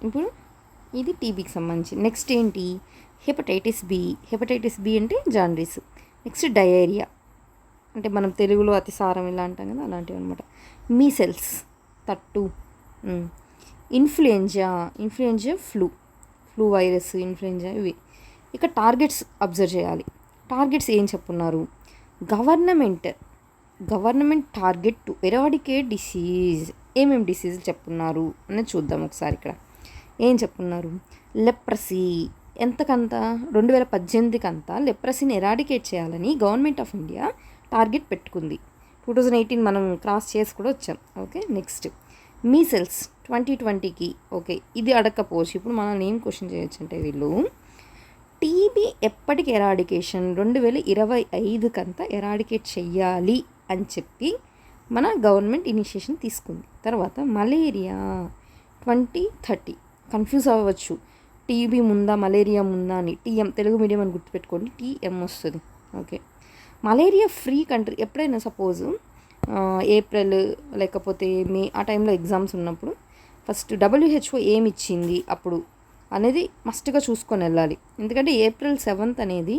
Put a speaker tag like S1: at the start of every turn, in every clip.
S1: ఇప్పుడు ఇది టీబీకి సంబంధించి. నెక్స్ట్ ఏంటి, హెపటైటిస్ బి అంటే జాండీస్. నెక్స్ట్ డయేరియా అంటే మనం తెలుగులో అతిసారం ఇలా అంటాం కదా, అలాంటివి అనమాట. మీసెల్స్ తట్టు. ఇన్ఫ్లుయెంజా ఫ్లూ వైరస్, ఇన్ఫ్లుయెంజా ఇవి. ఇక టార్గెట్స్ అబ్జర్వ్ చేయాలి. టార్గెట్స్ ఏం చెప్పున్నారు, government target to eradicate disease. ఏమేమి డిసీజులు చెప్పున్నారు అనేది చూద్దాం ఒకసారి. ఇక్కడ ఏం చెప్పున్నారు, లెప్రసీ ఎంతకంత 2018 లెప్రసీని ఎరాడికేట్ చేయాలని గవర్నమెంట్ ఆఫ్ ఇండియా టార్గెట్ పెట్టుకుంది. 2018 మనం క్రాస్ చేసి కూడా వచ్చాం. ఓకే, నెక్స్ట్ మీసెల్స్ 2020కి. ఓకే, ఇది అడగకపోవచ్చు. ఇప్పుడు మనల్ని ఏం క్వశ్చన్ చేయొచ్చు అంటే వీళ్ళు టీబీ ఎప్పటికి ఎరాడికేషన్ 2025 ఎరాడికేట్ చెయ్యాలి అని చెప్పి మన గవర్నమెంట్ ఇనిషియేషన్ తీసుకుంది. తర్వాత మలేరియా 2030. కన్ఫ్యూజ్ అవ్వచ్చు, టీబీ ముందా మలేరియా ముందా అని. టీఎం తెలుగు మీడియం అని గుర్తుపెట్టుకోండి, టీఎం వస్తుంది. Okay, malaria free country. ఎప్పుడైనా సపోజ్ ఏప్రిల్ లేకపోతే మే ఆ టైంలో ఎగ్జామ్స్ ఉన్నప్పుడు ఫస్ట్ WHO ఏమి ఇచ్చింది అప్పుడు అనేది మస్ట్గా చూసుకొని వెళ్ళాలి. ఎందుకంటే April 7 అనేది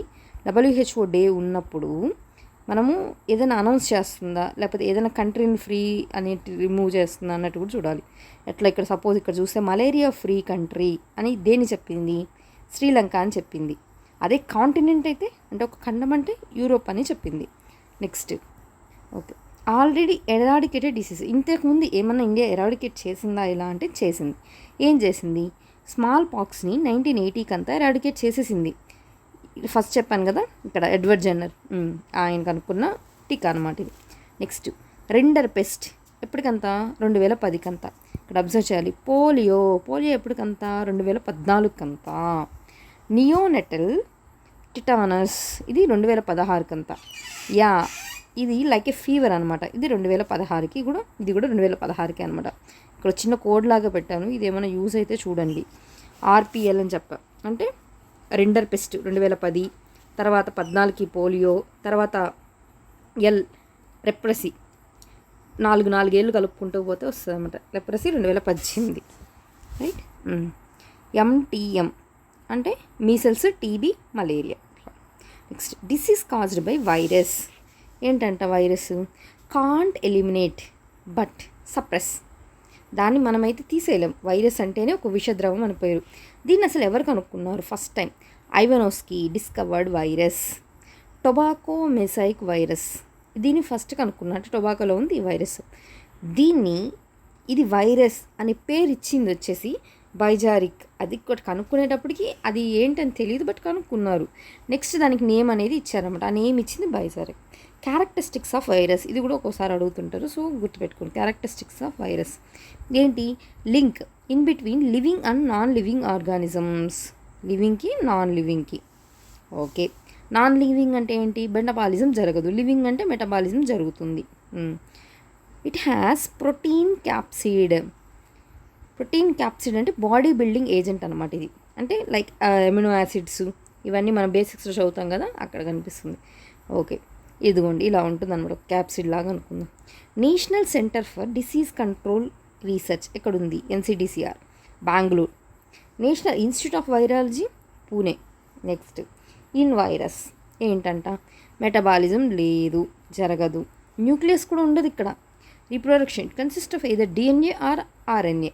S1: WHO డే ఉన్నప్పుడు మనము ఏదైనా అనౌన్స్ చేస్తుందా, లేకపోతే ఏదైనా కంట్రీని ఫ్రీ అనేది రిమూవ్ చేస్తుందా అన్నట్టు కూడా చూడాలి. ఎట్లా ఇక్కడ సపోజ్ ఇక్కడ చూస్తే మలేరియా ఫ్రీ కంట్రీ అని దేని చెప్పింది, శ్రీలంక అని చెప్పింది. అదే కాంటినెంట్ అయితే అంటే ఒక ఖండం అంటే యూరోప్ అని చెప్పింది. Next okay, already eradicated disease. ఇంతకుముందు ఏమన్నా ఇండియా ఎరాడికేట్ చేసిందా ఇలా అంటే చేసింది. ఏం చేసింది, స్మాల్ పాక్స్ని 1980 ఎరాడికేట్ చేసేసింది. ఫస్ట్ చెప్పాను కదా ఇక్కడ ఎడ్వర్డ్ జెన్నర్ ఆయన కనుక్కున్న టీకా అనమాట ఇది. నెక్స్ట్ రెండర్ పెస్ట్ ఎప్పటికంతా 2010 ఇక్కడ అబ్జర్వ్ చేయాలి. పోలియో ఎప్పటికంతా 2014 నియోనెటల్ టిటానస్ ఇది 2016 యా ఇది లైక్ ఏ ఫీవర్ అనమాట. ఇది 2016 కూడా, ఇది కూడా 2016 అనమాట. ఇక్కడ చిన్న కోడ్ లాగా పెట్టాను, ఇది ఏమైనా యూజ్ అయితే చూడండి. RPL అని చెప్పా అంటే రెండర్ పెస్ట్ 2010, తర్వాత 14 పోలియో, తర్వాత లెప్రసీ 4 ఏళ్ళు కలుపుకుంటూ పోతే వస్తుంది అనమాట. Leprosy 2018 right. MTM అంటే measles, TB, malaria. Next disease caused by virus. ఏంటంట virus, can't eliminate but suppress. దాన్ని మనమైతే తీసేయలేం. వైరస్ అంటేనే ఒక విషద్రవం అని పేరు. దీన్ని అసలు ఎవరు కనుక్కున్నారు, first time Ivanovsky discovered virus. Tobacco mosaic virus, దీన్ని ఫస్ట్ కనుక్కున్నట్టు. టొబాకోలో ఉంది ఈ వైరస్. ఇది వైరస్ అనే పేరు ఇచ్చింది వచ్చేసి బైజారిక్. అది కనుక్కునేటప్పటికి అది ఏంటని తెలియదు, బట్ కనుక్కున్నారు. నెక్స్ట్ దానికి నేమ్ అనేది ఇచ్చారన్నమాట. ఆ నేమ్ ఇచ్చింది బైజారిక్. క్యారెక్టరిస్టిక్స్ ఆఫ్ వైరస్, ఇది కూడా ఒక్కోసారి అడుగుతుంటారు, సో గుర్తుపెట్టుకోండి. క్యారెక్టరిస్టిక్స్ ఆఫ్ వైరస్ ఏంటి, link in between living and non living organisms. లివింగ్కి నాన్ లివింగ్కి. ఓకే, నాన్ లివింగ్ అంటే ఏంటి, మెటబాలిజం జరగదు. లివింగ్ అంటే మెటబాలిజం జరుగుతుంది. ఇట్ హ్యాస్ ప్రోటీన్ క్యాప్సిడ్ అంటే బాడీ బిల్డింగ్ ఏజెంట్ అనమాట. ఇది అంటే లైక్ ఎమినో యాసిడ్స్ ఇవన్నీ మనం బేసిక్స్లో చదువుతాం కదా, అక్కడ కనిపిస్తుంది. ఓకే, ఇదిగోండి ఇలా ఉంటుంది అనమాట, క్యాప్సిడ్ లాగా అనుకుందాం. National centre for disease control research ఎక్కడుంది, NCDCR Bengaluru. National institute of virology Pune. Next in virus ఏంటంట, మెటబాలిజం లేదు, జరగదు. న్యూక్లియస్ కూడా ఉండదు ఇక్కడ. Reproduction consist of either DNA or RNA.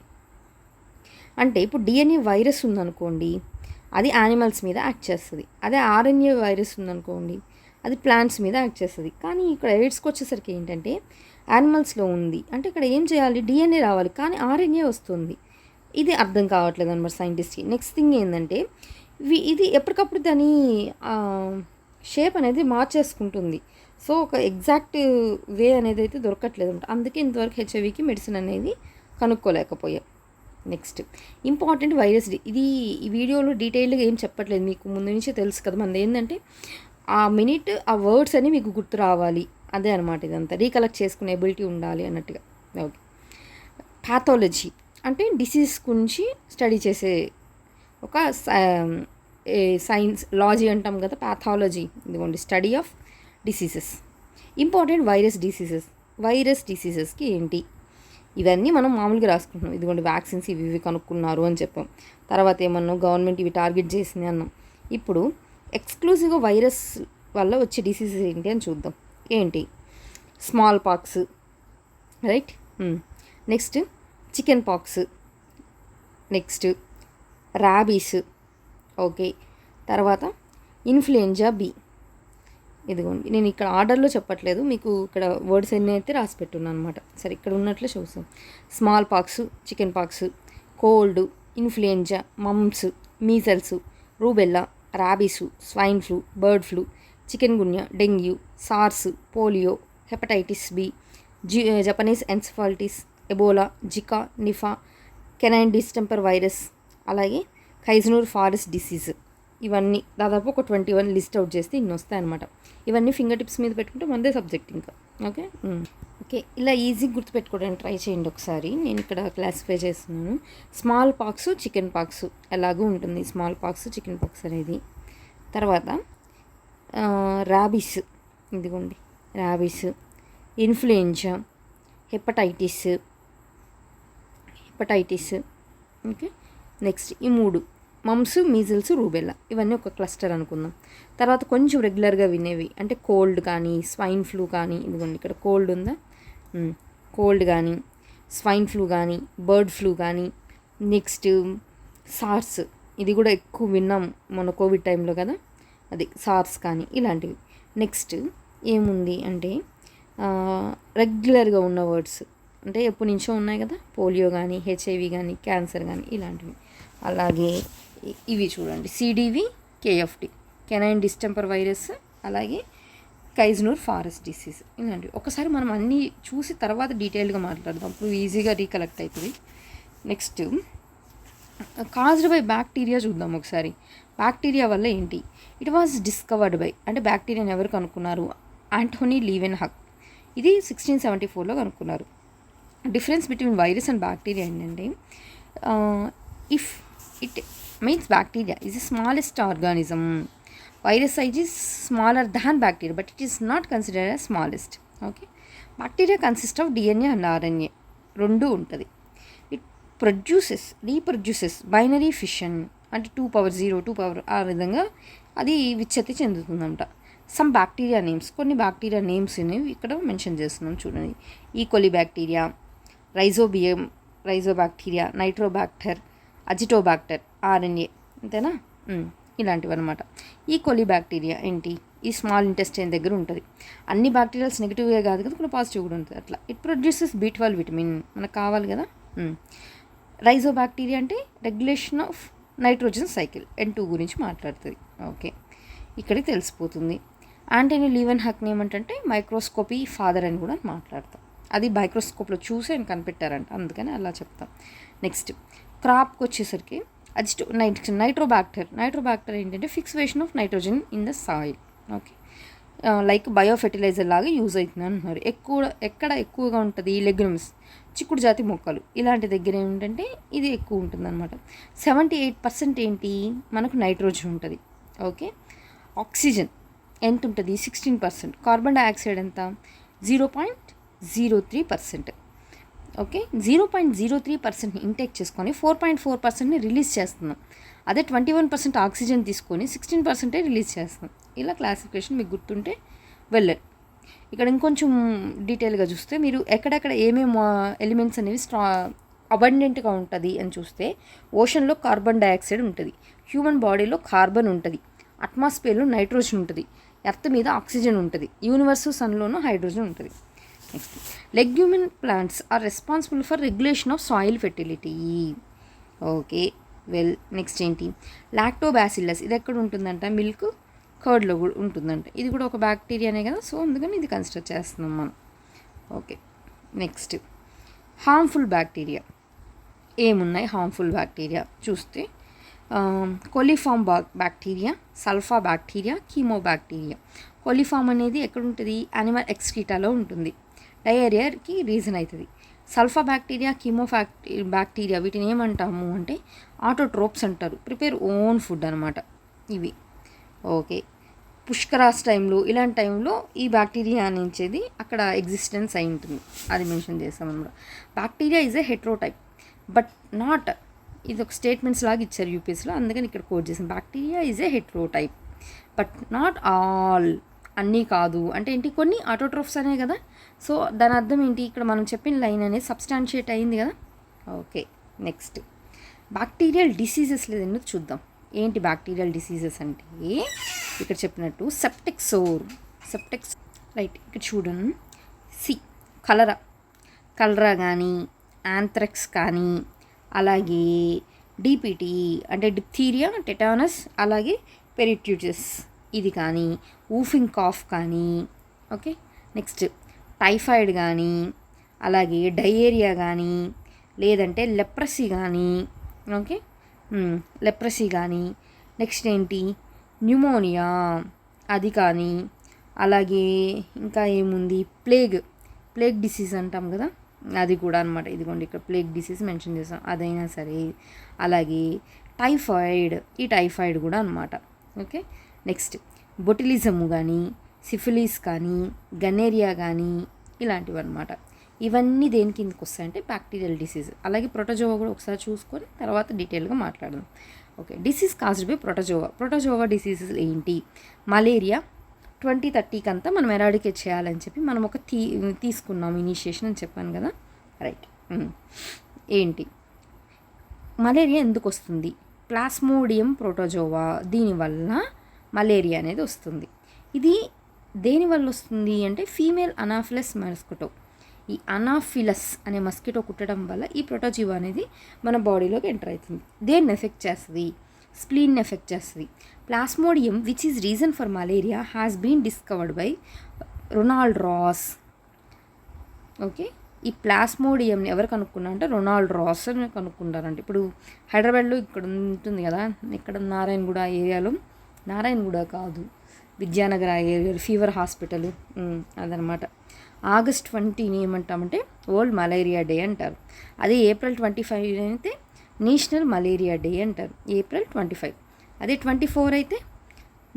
S1: అంటే ఇప్పుడు DNA వైరస్ ఉందనుకోండి, అది యానిమల్స్ మీద యాక్ట్ చేస్తుంది. అదే RNA వైరస్ ఉందనుకోండి, అది ప్లాంట్స్ మీద యాక్ట్ చేస్తుంది. కానీ ఇక్కడ ఎయిడ్స్కి వచ్చేసరికి ఏంటంటే యానిమల్స్లో ఉంది అంటే ఇక్కడ ఏం చేయాలి, DNA రావాలి, కానీ RNA వస్తుంది. ఇది అర్థం కావట్లేదు అనమాట సైంటిస్ట్కి. నెక్స్ట్ థింగ్ ఏంటంటే ఇది ఎప్పటికప్పుడు దాని షేప్ అనేది మార్చేసుకుంటుంది. సో ఒక ఎగ్జాక్ట్ వే అనేది అయితే దొరకట్లేదు అనమాట. అందుకే ఇంతవరకు HIV మెడిసిన్ అనేది కనుక్కోలేకపోయాం. Next important virus. ఇది ఈ వీడియోలో డీటెయిల్గా ఏం చెప్పట్లేదు, మీకు ముందు నుంచే తెలుసు కదా. మనది ఏంటంటే ఆ మినిట్ ఆ వర్డ్స్ అని మీకు గుర్తు రావాలి, అదే అనమాట. ఇదంతా రీకలెక్ట్ చేసుకునే ఎబిలిటీ ఉండాలి అన్నట్టుగా. ఓకే, పాథాలజీ అంటే డిసీజ్ గురించి స్టడీ చేసే ఒక సైన్స్. లాజీ అంటాం కదా, పాథాలజీ ఇదిగోండి study of diseases. Important virus డిసీజెస్కి ఏంటి, ఇవన్నీ మనం మామూలుగా రాసుకుంటున్నాం. ఇదిగోండి వ్యాక్సిన్స్ ఇవి ఇవి కనుక్కున్నారు అని చెప్పాం. తర్వాత ఏమన్నాం, గవర్నమెంట్ ఇవి టార్గెట్ చేసింది అన్నాం. ఇప్పుడు ఎక్స్క్లూజివ్గా వైరస్ వల్ల వచ్చే డిసీజెస్ ఏంటి అని చూద్దాం. ఏంటి? Small pox, right. Next chicken pox, next rabies, okay. తర్వాత ఇన్ఫ్లుయెంజా బి. ఇదిగోండి, నేను ఇక్కడ ఆర్డర్లో చెప్పట్లేదు, మీకు ఇక్కడ వర్డ్స్ ఎన్ని అయితే రాసి పెట్టున్నాను అనమాట. సరే, ఇక్కడ ఉన్నట్లు చూస్తాం. Smallpox, chicken pox, cold, influenza, mumps, measles, rubella, rabies, swine flu, bird flu, chikungunya, dengue, SARS, polio, hepatitis B, Japanese encephalitis, Ebola, Zika, Nipah, canine distemper virus, అలాగే కైజనూర్ ఫారెస్ట్ డిసీజ్. ఇవన్నీ దాదాపు ఒక 21 list out చేస్తే ఇన్ని వస్తాయన్నమాట. ఇవన్నీ finger tips మీద పెట్టుకుంటే మనదే సబ్జెక్ట్ ఇంకా. ఓకే. ఓకే, ఇలా ఈజీగా గుర్తుపెట్టుకోవడానికి ట్రై చేయండి ఒకసారి. నేను ఇక్కడ క్లాసిఫై చేస్తున్నాను. స్మాల్ పాక్స్, చికెన్ పాక్స్ ఎలాగూ ఉంటుంది. స్మాల్ పాక్స్, చికెన్ పాక్స్ అనేది. తర్వాత ర్యాబీస్, ఇదిగోండి rabies, influenza, hepatitis, okay. Next ఈ 3 మమ్స్, మీజిల్స్, రూబెల్లా, ఇవన్నీ ఒక క్లస్టర్ అనుకుందాం. తర్వాత కొంచెం రెగ్యులర్గా వినేవి అంటే కోల్డ్ కానీ, స్వైన్ ఫ్లూ కానీ, ఇదిగోండి ఇక్కడ కోల్డ్ ఉందా, కోల్డ్ కానీ, స్వైన్ ఫ్లూ కానీ, బర్డ్ ఫ్లూ కానీ, నెక్స్ట్ సార్స్, ఇది కూడా ఎక్కువ విన్నాం మొన్న కోవిడ్ టైంలో కదా, అది సార్స్ కానీ ఇలాంటివి. నెక్స్ట్ ఏముంది అంటే రెగ్యులర్గా ఉన్న వర్డ్స్ అంటే ఎప్పటి నుంచో ఉన్నాయి కదా, పోలియో కానీ, హెచ్ఐవి కానీ, క్యాన్సర్ కానీ ఇలాంటివి. అలాగే ఇవి చూడండి, సిడివి, కేఎఫ్టి, కెనైన్ డిస్టెంపర్ వైరస్, అలాగే కైజనూర్ ఫారెస్ట్ డిసీజ్, ఇలాంటివి. ఒకసారి మనం అన్నీ చూసి తర్వాత డీటెయిల్గా మాట్లాడదాం, అప్పుడు ఈజీగా రీకలెక్ట్ అవుతుంది. నెక్స్ట్ కాజ్డ్ బై బ్యాక్టీరియా చూద్దాం ఒకసారి. బ్యాక్టీరియా వల్ల ఏంటి? ఇట్ వాజ్ డిస్కవర్డ్ బై, అంటే బ్యాక్టీరియాని ఎవరు కనుక్కున్నారు? Antonie Leeuwenhoek. ఇది 1674లో కనుక్కున్నారు. Difference between virus and bacteria ఏంటంటే, if it means bacteria is the smallest organism, virus size is smaller than bacteria but it is not considered as smallest. Okay. Bacteria consist of DNA and RNA, రెండు ఉంటుంది. It రీప్రొడ్యూసెస్ binary fission, అంటే 2 power ఆ విధంగా అది విచ్ఛత్తి చెందుతుందంట. Some bacteria names, కొన్ని bacteria names అనేవి ఇక్కడ మెన్షన్ చేస్తున్నాం చూడండి. E coli bacteria, rhizobacteria, nitrobacter, azotobacter, RNA, అంతేనా? ఇలాంటివి అనమాట. ఈకోలి బ్యాక్టీరియా ఏంటి? ఈ స్మాల్ ఇంటెస్టైన్ దగ్గర ఉంటుంది. అన్ని బ్యాక్టీరియాస్ నెగిటివ్గా కాదు కదా, కొన్ని పాజిటివ్ కూడా ఉంటుంది అట్లా. ఇట్ ప్రొడ్యూసెస్ B12 విటమిన్, మనకు కావాలి కదా. రైజోబ్యాక్టీరియా అంటే regulation of nitrogen cycle, N2 గురించి మాట్లాడుతుంది. ఓకే, ఇక్కడికి తెలిసిపోతుంది. ఆంటోనీ లీవెన్హాక్ని ఏమంటే మైక్రోస్కోపీ ఫాదర్ అని కూడా మాట్లాడతాం. అది మైక్రోస్కోప్లో చూసి ఆయన కనిపెట్టారంట, అందుకని అలా చెప్తాం. నెక్స్ట్ క్రాప్కి వచ్చేసరికి నైట్రోబ్యాక్టర్ ఏంటంటే fixation of nitrogen in the soil. Okay, like biofertiliser లాగా యూజ్ అవుతుంది అంటున్నారు. ఎక్కడ ఎక్కువగా ఉంటుంది? లెగ్యూమ్స్, చిక్కుడు జాతి మొక్కలు, ఇలాంటి దగ్గర ఏంటంటే ఇది ఎక్కువ ఉంటుంది అనమాట. 78% ఏంటి మనకు నైట్రోజన్ ఉంటుంది. ఓకే, ఆక్సిజన్ ఎంత ఉంటుంది? 16%. కార్బన్ డైఆక్సైడ్ ఎంత? 0.03%. ఓకే, 0.03% ఇంటేక్ చేసుకొని 4.4%ని రిలీజ్ చేస్తున్నాం. అదే 21% ఆక్సిజన్ తీసుకొని 16% రిలీజ్ చేస్తున్నాం. ఇలా క్లాసిఫికేషన్ మీకు గుర్తుంటే వెళ్ళండి. ఇక్కడ ఇంకొంచెం డీటెయిల్గా చూస్తే మీరు ఎక్కడెక్కడ ఏమేమి ఎలిమెంట్స్ అనేవి అబండెంట్గా ఉంటుంది అని చూస్తే, ఓషన్లో కార్బన్ డైఆక్సైడ్ ఉంటుంది, హ్యూమన్ బాడీలో కార్బన్ ఉంటుంది, అట్మాస్ఫియర్లో నైట్రోజన్ ఉంటుంది, ఎర్త్ మీద ఆక్సిజన్ ఉంటుంది, యూనివర్స్ సన్లోనూ హైడ్రోజన్ ఉంటుంది. Next legumin plants are responsible for regulation of soil fertility. Okay, next ఏంటి? లాక్టోబాసిల్లస్, ఇది ఎక్కడ ఉంటుందంట? మిల్క్ కర్డ్లో కూడా ఉంటుందంట. ఇది కూడా ఒక బ్యాక్టీరియానే కదా, సో అందుకని ఇది కన్సిడర్ చేస్తున్నాం మనం. ఓకే, నెక్స్ట్ హార్మ్ఫుల్ బ్యాక్టీరియా ఏమున్నాయి? హార్మ్ఫుల్ బ్యాక్టీరియా చూస్తే కొలిఫామ్ బ్యాక్టీరియా, సల్ఫా బ్యాక్టీరియా, కీమోబ్యాక్టీరియా. కొలిఫామ్ అనేది ఎక్కడ ఉంటుంది? యానిమల్ ఎక్స్క్రీటాలో ఉంటుంది, డయేరియాకి రీజన్ అవుతుంది. సల్ఫా బ్యాక్టీరియా, బ్యాక్టీరియా వీటిని ఏమంటాము అంటే ఆటోట్రోప్స్ అంటారు, ప్రిపేర్ ఓన్ ఫుడ్ అనమాట ఇవి. ఓకే, పుష్కరాస్ టైంలో ఇలాంటి టైంలో ఈ బ్యాక్టీరియా అనేది అక్కడ ఎగ్జిస్టెన్స్ అయి ఉంటుంది, అది మెన్షన్ చేస్తాం అనమాట. Bacteria is a heterotype but not, ఇది ఒక స్టేట్మెంట్స్ లాగా ఇచ్చారు యూపీఎస్లో, అందుకని ఇక్కడ కోట్ చేసాం. Bacteria is a heterotype but not all, అన్నీ కాదు అంటే ఏంటి, కొన్ని ఆటోట్రోఫ్స్ అనే కదా. సో దాని అర్థం ఏంటి, ఇక్కడ మనం చెప్పిన లైన్ అనేది సబ్స్టాన్షియేట్ అయింది కదా. ఓకే, నెక్స్ట్ బ్యాక్టీరియల్ డిసీజెస్ లేదన్నది చూద్దాం. ఏంటి బ్యాక్టీరియల్ డిసీజెస్ అంటే ఇక్కడ చెప్పినట్టు సెప్టిక్ సోర్, రైట్. ఇక్కడ చూడండి, కలరా కానీ, యాంథ్రాక్స్ కానీ, అలాగే డిపిటీ అంటే డిప్థీరియా, టెటానస్, అలాగే పెరిట్యూటిస్ ఇది కానీ, ఊఫింగ్ కాఫ్ కానీ, ఓకే. నెక్స్ట్ టైఫాయిడ్ కానీ, అలాగే డయేరియా కానీ, లేదంటే లెప్రసీ కానీ, ఓకే, లెప్రసీ కానీ. నెక్స్ట్ ఏంటి, న్యూమోనియా అది కానీ, అలాగే ఇంకా ఏముంది, ప్లేగ్ డిసీజ్ అంటాం కదా, అది కూడా అనమాట. ఇదిగోండి ఇక్కడ ప్లేగ్ డిసీజ్ మెన్షన్ చేస్తాం, అదైనా సరే. అలాగే ఈ టైఫాయిడ్ కూడా అనమాట, ఓకే. నెక్స్ట్ బొటిలిజము కానీ, సిఫిలిస్ కానీ, గనేరియా కానీ, ఇలాంటివి అనమాట. ఇవన్నీ దేని కిందకి వస్తాయంటే బ్యాక్టీరియల్ డిసీజ్. అలాగే ప్రొటోజోవా కూడా ఒకసారి చూసుకొని తర్వాత డీటెయిల్గా మాట్లాడదాం. Okay, disease caused by protozoa diseases ఏంటి, మలేరియా 2030 అంతా మనం ఎరాడికేట్ చేయాలని చెప్పి మనం ఒక తీసుకున్నాం ఇనిషియేషన్ అని చెప్పాను కదా, రైట్. ఏంటి మలేరియా ఎందుకు వస్తుంది, ప్లాస్మోడియం ప్రోటోజోవా, దీనివల్ల మలేరియా అనేది వస్తుంది. ఇది దేనివల్ల వస్తుంది అంటే ఫీమేల్ అనాఫిలస్ మస్కిటో, ఈ అనాఫిలస్ అనే మస్కిటో కుట్టడం వల్ల ఈ ప్రొటోజోవా అనేది మన బాడీలోకి ఎంటర్ అవుతుంది. దేన్ని ఎఫెక్ట్ చేస్తుంది, స్ప్లీన్ ఎఫెక్ట్ చేస్తుంది. Plasmodium which is reason for malaria has been discovered by Ronald Ross. Okay, ఈ ప్లాస్మోడియంని ఎవరు కనుక్కున్నా అంటే రొనాల్డ్ రాస్ అని కనుక్కుంటారంట. ఇప్పుడు హైదరాబాద్లో ఇక్కడ ఉంటుంది కదా, ఇక్కడ నారాయణగూడ ఏరియాలో, నారాయణగూడ కాదు విద్యానగర్ ఏరియాలో ఫీవర్ హాస్పిటల్ అదనమాట. ఆగస్ట్ 20 ఏమంటామంటే వరల్డ్ మలేరియా డే అంటారు. అదే April 25 అయితే నేషనల్ మలేరియా డే అంటారు, April 25. అదే 24 అయితే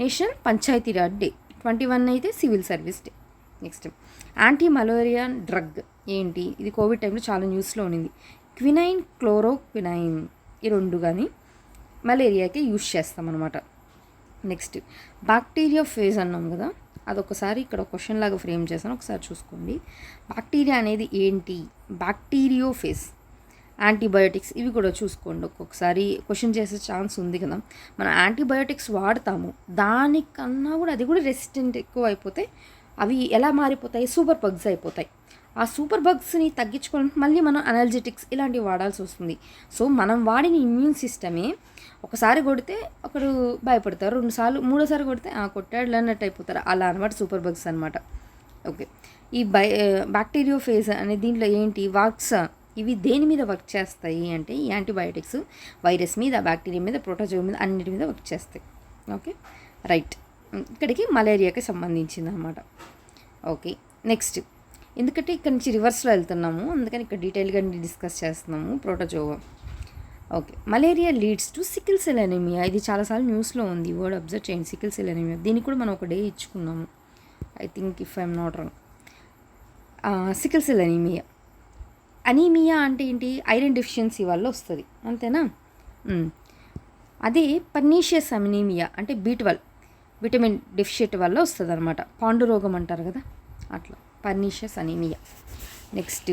S1: నేషనల్ పంచాయతీరాజ్ డే, 21 అయితే civil service day. Next anti malaria drug ఏంటి, ఇది కోవిడ్ టైంలో చాలా న్యూస్లో ఉన్నింది, క్వినైన్, క్లోరోక్వినైన్, ఈ రెండు కానీ మలేరియాకి యూజ్ చేస్తామన్నమాట. నెక్స్ట్ బ్యాక్టీరియా ఫేజ్ అన్నాం కదా, అదొకసారి ఇక్కడ క్వశ్చన్ లాగా ఫ్రేమ్ చేశాను, ఒకసారి చూసుకోండి. బ్యాక్టీరియా అనేది ఏంటి, బ్యాక్టీరియో ఫేజ్, యాంటీబయోటిక్స్ ఇవి కూడా చూసుకోండి. ఒక్కొక్కసారి క్వశ్చన్ చేసే ఛాన్స్ ఉంది కదా. మనం యాంటీబయోటిక్స్ వాడతాము, దానికన్నా కూడా అది కూడా రెసిస్టెంట్ ఎక్కువ అయిపోతే అవి ఎలా మారిపోతాయి, సూపర్ బగ్స్ అయిపోతాయి. ఆ సూపర్ బగ్స్ని తగ్గించుకోవడానికి మళ్ళీ మనం అనల్జెటిక్స్ ఇలాంటివి వాడాల్సి వస్తుంది. సో మనం వాడిన ఇమ్యూన్ సిస్టమే ఒకసారి కొడితే ఒకరు భయపడతారు, మూడోసారి కొడితే కొట్టాడు అన్నట్టు అయిపోతారు, అలా అనమాట సూపర్ బగ్స్ అనమాట. ఓకే, ఈ బ్యాక్టీరియో ఫేజ్ అనే దీంట్లో ఏంటి వర్క్స్, ఇవి దేని మీద వర్క్ చేస్తాయి అంటే ఈ యాంటీబయాటిక్స్ వైరస్ మీద, బ్యాక్టీరియా మీద, ప్రోటోజోవా మీద, అన్నిటి మీద వర్క్ చేస్తాయి. Okay, right. ఇక్కడికి మలేరియాకి సంబంధించింది అనమాట. ఓకే, నెక్స్ట్ ఎందుకంటే ఇక్కడ నుంచి రివర్స్లో వెళ్తున్నాము, అందుకని ఇక్కడ డీటెయిల్గా డిస్కస్ చేస్తున్నాము protozoa. Okay, malaria leads to sickle cell anaemia, ఇది చాలాసార్లు న్యూస్లో ఉంది, వర్డ్ అబ్జర్వ్ చేయండి, సికిల్ సెల్ ఎనీమియా. దీనికి కూడా మనం ఒక డే ఇచ్చుకున్నాము, I think if I'm not wrong. Sickle cell anaemia అంటే ఏంటి, ఐరన్ డెఫిషియన్సీ వల్ల వస్తుంది, అంతేనా. అదే పర్నీషియస్ అనీమియా అంటే B12 విటమిన్ డెఫిషియట్ వల్ల వస్తుంది అనమాట, పాండు రోగం అంటారు కదా, అట్లా pernicious anaemia. Next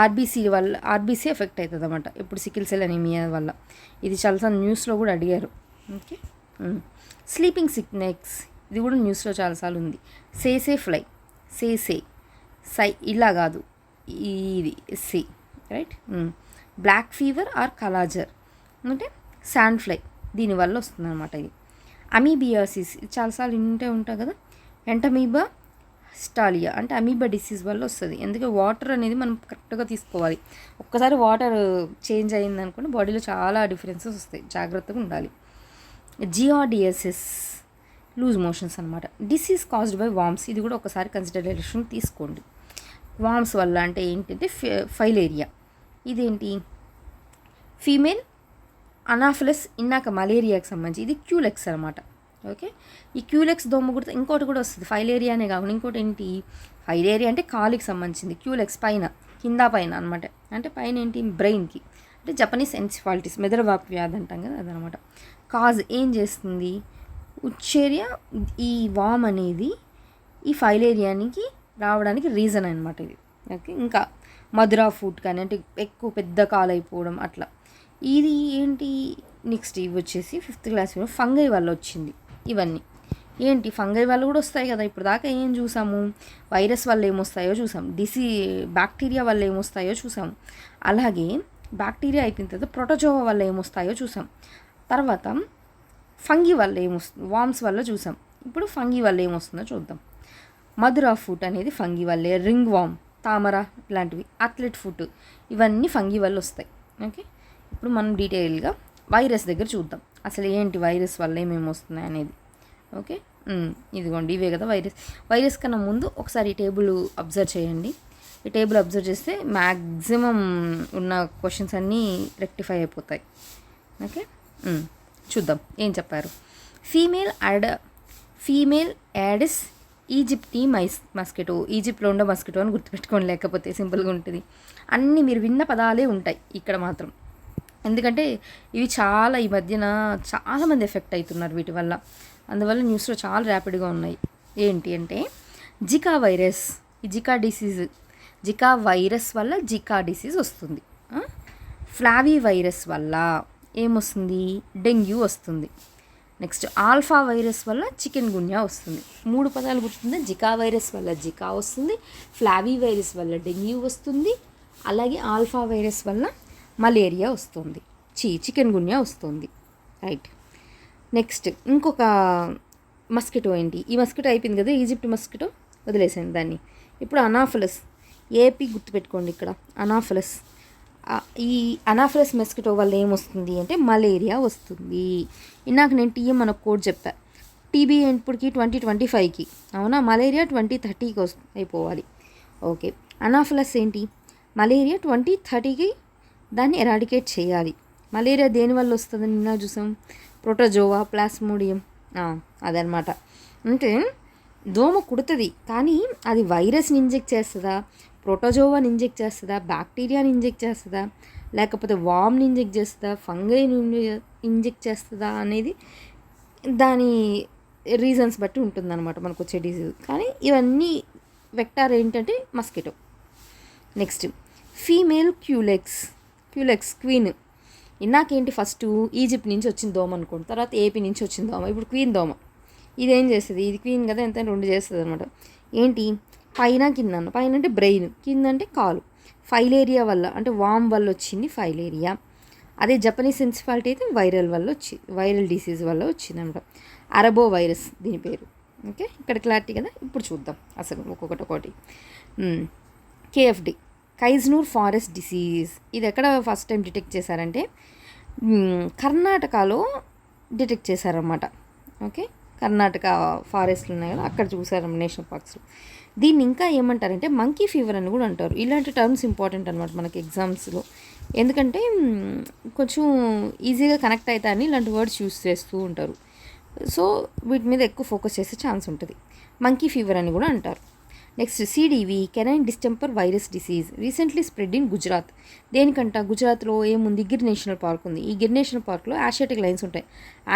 S1: RBC effect అవుతుంది అనమాట ఇప్పుడు సికిల్ సెల్ అనీమియా వల్ల, ఇది చాలాసార్లు న్యూస్లో కూడా అడిగారు. ఓకే, స్లీపింగ్ సిక్నెస్, ఇది కూడా న్యూస్లో చాలాసార్లు ఉంది. ఫ్లై సై ఇలా కాదు, ఇది C, right. Black fever or kala-azar అంటే శాండ్ ఫ్లై, దీనివల్ల వస్తుంది అనమాట. ఇది అమీబియాసిస్, ఇది చాలాసార్లు ఉంటాయి కదా. ఎంటమీబా స్టాలియా అంటే అమీబా డిసీజ్ వల్ల వస్తుంది. ఎందుకంటే వాటర్ అనేది మనం కరెక్ట్గా తీసుకోవాలి, ఒక్కసారి వాటర్ చేంజ్ అయింది అనుకోండి బాడీలో చాలా డిఫరెన్సెస్ వస్తాయి, జాగ్రత్తగా ఉండాలి. జిఆర్డిఎస్ఎస్ లూజ్ మోషన్స్ అనమాట. డిసీజ్ కాజ్డ్ బై వామ్స్, ఇది కూడా ఒకసారి కన్సిడరేషన్ తీసుకోండి. వామ్స్ వల్ల అంటే ఏంటంటే ఫైలేరియా, ఇదేంటి ఫీమేల్ అనాఫిలస్, ఇన్నాక మలేరియాకి సంబంధించి ఇది క్యూలెక్స్ అనమాట. ఓకే. ఈ క్యూలెక్స్ దోమ కుడితే ఇంకోటి కూడా వస్తుంది, ఫైలేరియా అనే కాకుండా ఇంకోటి ఏంటి, ఫైలేరియా అంటే కాలుకి సంబంధించింది, క్యూలెక్స్ పైన కింద పైన అనమాట. అంటే పైన ఏంటి, బ్రెయిన్కి, అంటే జపనీస్ ఎన్సిఫాలిటిస్ మెదడువాపు వ్యాధి అంటాం కదా అదనమాట. కాజ్ ఏం చేస్తుంది, ఉచ్చేరియా, ఈ వామ్ అనేది ఈ ఫైలేరియానికి రావడానికి రీజన్ అనమాట ఇది. ఓకే. ఇంకా మధురా ఫుడ్ కానీ అంటే ఎక్కువ పెద్ద కాలు అయిపోవడం అట్లా. ఇది ఏంటి, నెక్స్ట్ ఇవి వచ్చేసి 5th క్లాస్ ఫంగై వల్ల వచ్చింది. ఇవన్నీ ఏంటి, ఫంగై వల్ల కూడా వస్తాయి కదా. ఇప్పుడు దాకా ఏం చూసాము, వైరస్ వల్ల ఏమొస్తాయో చూసాం, బ్యాక్టీరియా వల్ల ఏమొస్తాయో చూసాము. అలాగే బ్యాక్టీరియా అయిపోయిన తర్వాత ప్రోటోజోవా వల్ల ఏమొస్తాయో చూసాం. తర్వాత ఫంగి వల్ల ఏమొస్తుంది, వామ్స్ వల్ల చూసాం. ఇప్పుడు ఫంగి వల్ల ఏమొస్తుందో చూద్దాం. మధురా ఫుడ్ అనేది ఫంగి వల్లే, రింగ్ వామ్, తామర ఇలాంటివి, అథ్లెట్ ఫుడ్, ఇవన్నీ ఫంగి వల్ల వస్తాయి. ఓకే. ఇప్పుడు మనం డీటెయిల్గా వైరస్ దగ్గర చూద్దాం, అసలు ఏంటి వైరస్ వల్ల ఏమేమి వస్తున్నాయి అనేది. ఓకే. ఇదిగోండి ఇవే కదా వైరస్ కన్నా ముందు ఒకసారి ఈ టేబుల్ అబ్జర్వ్ చేయండి. ఈ టేబుల్ అబ్జర్వ్ చేస్తే మ్యాక్సిమం ఉన్న క్వశ్చన్స్ అన్నీ రెక్టిఫై అయిపోతాయి. ఓకే. చూద్దాం ఏం చెప్పారు. ఫీమేల్ యాడిస్ ఈజిప్టీ మస్కిటో, ఈజిప్ట్లో ఉండే మస్కిటో అని గుర్తుపెట్టుకోండి, లేకపోతే సింపుల్గా ఉంటుంది. అన్నీ మీరు విన్న పదాలే ఉంటాయి ఇక్కడ మాత్రం, ఎందుకంటే ఇవి చాలా ఈ మధ్యన చాలామంది ఎఫెక్ట్ అవుతున్నారు వీటి వల్ల, అందువల్ల న్యూస్లో చాలా ర్యాపిడ్గా ఉన్నాయి. ఏంటి అంటే జికా వైరస్, ఈ జికా వైరస్ వల్ల జికా డిసీజ్ వస్తుంది. ఫ్లావీ వైరస్ వల్ల ఏమొస్తుంది, డెంగ్యూ వస్తుంది. నెక్స్ట్ ఆల్ఫా వైరస్ వల్ల చికెన్ గున్యా వస్తుంది. 3 పదాలు గుర్తుంది, జికా వైరస్ వల్ల జికా వస్తుంది, ఫ్లావీ వైరస్ వల్ల డెంగ్యూ వస్తుంది, అలాగే ఆల్ఫా వైరస్ వల్ల మలేరియా వస్తుంది, చికెన్ గున్యా వస్తుంది. రైట్. నెక్స్ట్ ఇంకొక మస్కిటో ఏంటి, ఈ మస్కిటో అయిపోయింది కదా, ఈజిప్ట్ మస్కిటో వదిలేసాను దాన్ని. ఇప్పుడు అనాఫిలస్, ఏపీ గుర్తుపెట్టుకోండి ఇక్కడ, అనాఫిలస్. ఈ అనాఫిలస్ మస్కిటో వల్ల ఏమొస్తుంది అంటే మలేరియా వస్తుంది. ఇందాక నేను టీఎం మన కోడ్ చెప్పా, టీబీ ఎప్పుడుకి 2025కి, అవునా, మలేరియా 2030కి అయిపోవాలి. ఓకే. అనాఫిలస్ ఏంటి, మలేరియా 2030కి దాన్ని ఎరాడికేట్ చేయాలి. మలేరియా దేనివల్ల వస్తుందని నిన్న చూసాం, ప్రోటోజోవా ప్లాస్మోడియం, అదనమాట. అంటే దోమ కుడుతుంది కానీ అది వైరస్ని ఇంజెక్ట్ చేస్తుందా, ప్రోటోజోవాని ఇంజెక్ట్ చేస్తుందా, బ్యాక్టీరియాని ఇంజెక్ట్ చేస్తుందా, లేకపోతే వామ్ని ఇంజెక్ట్ చేస్తుందా, ఫంగైని ఇంజెక్ట్ చేస్తుందా అనేది దాని రీజన్స్ బట్టి ఉంటుందన్నమాట మనకు వచ్చే డిసీజ్. కానీ ఇవన్నీ వెక్టార్ ఏంటంటే mosquito. Next female Culex queen. ఇందాకేంటి, ఫస్ట్ ఈజిప్ట్ నుంచి వచ్చిన దోమ అనుకోండి, తర్వాత ఏపీ నుంచి వచ్చిన దోమ, ఇప్పుడు క్వీన్ దోమ. ఇదేం చేస్తుంది, ఇది క్వీన్ కదా, ఎంత 2 చేస్తుంది అనమాట. ఏంటి, పైన అంటే బ్రెయిన్, కింద అంటే కాలు. ఫైలేరియా వల్ల అంటే వామ్ వల్ల వచ్చింది ఫైలేరియా. అదే జపనీస్ ఎన్సిఫాలిటీ అయితే వైరల్ డిసీజ్ వల్ల వచ్చింది అనమాట, అరబో వైరస్ దీని పేరు. ఓకే. ఇక్కడ క్లారిటీ కదా. ఇప్పుడు చూద్దాం అసలు ఒక్కొక్కటి. కేఎఫ్డి, కైజ్నూర్ ఫారెస్ట్ డిసీజ్. ఇది ఎక్కడ ఫస్ట్ టైం డిటెక్ట్ చేశారంటే కర్ణాటకలో డిటెక్ట్ చేశారన్నమాట. ఓకే. కర్ణాటక ఫారెస్ట్లు ఉన్నాయి కదా, అక్కడ చూసారు నేషనల్ పార్క్స్లో. దీన్ని ఇంకా ఏమంటారంటే మంకీ ఫీవర్ అని కూడా అంటారు. ఇలాంటి టర్మ్స్ ఇంపార్టెంట్ అనమాట మనకి ఎగ్జామ్స్లో, ఎందుకంటే కొంచెం ఈజీగా కనెక్ట్ అవుతాయని ఇలాంటి వర్డ్స్ యూస్ చేస్తూ ఉంటారు. సో వీటి మీద ఎక్కువ ఫోకస్ చేసే ఛాన్స్ ఉంటుంది. మంకీ ఫీవర్ అని కూడా అంటారు. Next CDV, canine distemper virus disease, recently spread in Gujarat. దేనికంట, గుజరాత్లో ఏముంది, గిర్ నేషనల్ పార్క్ ఉంది. ఈ గిర్ నేషనల్ పార్క్లో ఆసియాటిక్ లైన్స్ ఉంటాయి.